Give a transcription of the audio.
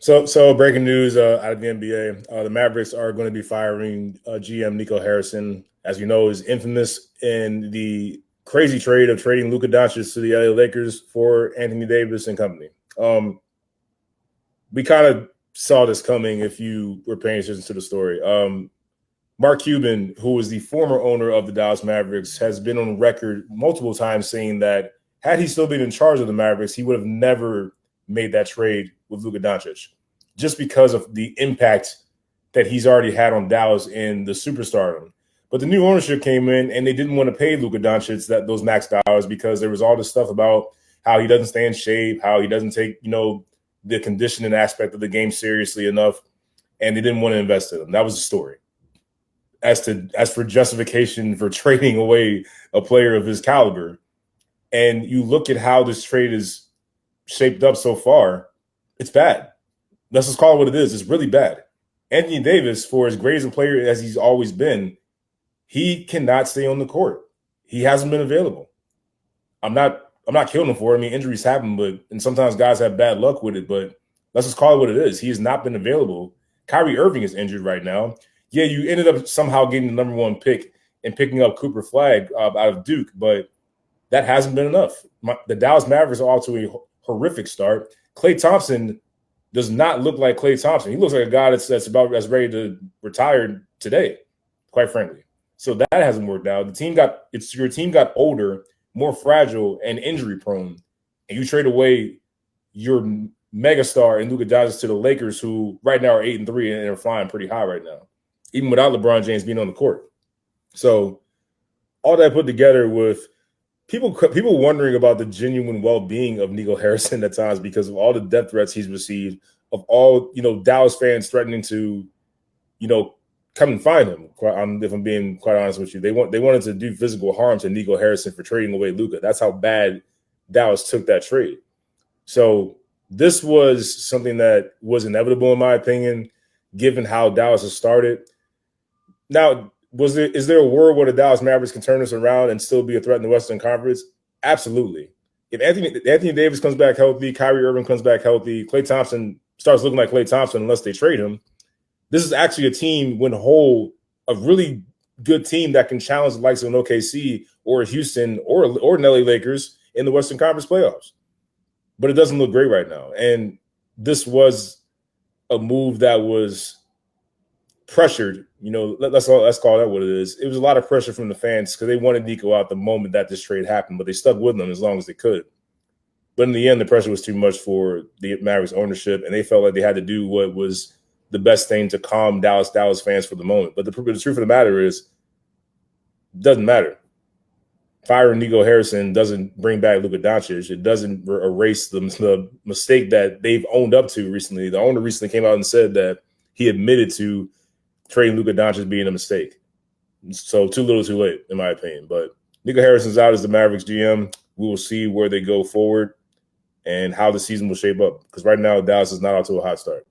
So breaking news out of the NBA: the Mavericks are going to be firing GM Nico Harrison, as you know, is infamous in the crazy trade of trading Luka Doncic to the LA Lakers for Anthony Davis and company. We kind of saw this coming if you were paying attention to the story. Mark Cuban, who was the former owner of the Dallas Mavericks, has been on record multiple times saying that had he still been in charge of the Mavericks, he would have never made that trade with Luka Doncic, just because of the impact that he's already had on Dallas in the superstardom. But the new ownership came in and they didn't want to pay Luka Doncic those max dollars because there was all this stuff about how he doesn't stay in shape, how he doesn't take, the conditioning aspect of the game seriously enough, and they didn't want to invest in him. That was the story. As for justification for trading away a player of his caliber, and you look at how this trade is shaped up so far, it's bad. Let's just call it what it is. It's really bad. Anthony Davis, for as great as a player as he's always been, he cannot stay on the court. He hasn't been available. I'm not killing him for it. I mean, injuries happen, and sometimes guys have bad luck with it, but let's just call it what it is. He has not been available. Kyrie Irving is injured right now. Yeah, you ended up somehow getting the number one pick and picking up Cooper Flagg out of Duke, but that hasn't been enough. The Dallas Mavericks are off to a horrific start. Klay Thompson does not look like Klay Thompson. He looks like a guy that's about as ready to retire today, quite frankly. So that hasn't worked out. Your team got older, more fragile, and injury prone, and you trade away your megastar in Luka Doncic to the Lakers, who right now are 8-3 and they're flying pretty high right now, even without LeBron James being on the court. So all that put together with people wondering about the genuine well-being of Nico Harrison at times because of all the death threats he's received, of all, Dallas fans threatening to, come and find him. If I'm being quite honest with you, they wanted to do physical harm to Nico Harrison for trading away Luka. That's how bad Dallas took that trade. So this was something that was inevitable, in my opinion, given how Dallas has started. Now, is there a world where the Dallas Mavericks can turn this around and still be a threat in the Western Conference? Absolutely. If Anthony Davis comes back healthy, Kyrie Irving comes back healthy, Klay Thompson starts looking like Klay Thompson unless they trade him, this is actually a team when whole, a really good team that can challenge the likes of an OKC or Houston or an LA Lakers in the Western Conference playoffs. But it doesn't look great right now. And this was a move that was pressured. Let's call that what it is. It was a lot of pressure from the fans because they wanted Nico out the moment that this trade happened, but they stuck with him as long as they could. But in the end, the pressure was too much for the Mavericks ownership, and they felt like they had to do what was the best thing to calm Dallas fans for the moment. But the truth of the matter is, it doesn't matter. Firing Nico Harrison doesn't bring back Luka Doncic. It doesn't erase the mistake that they've owned up to recently. The owner recently came out and said that he admitted to trading Luka Doncic being a mistake. So too little too late, in my opinion. But Nico Harrison's out as the Mavericks GM. We will see where they go forward and how the season will shape up. Because right now, Dallas is not out to a hot start.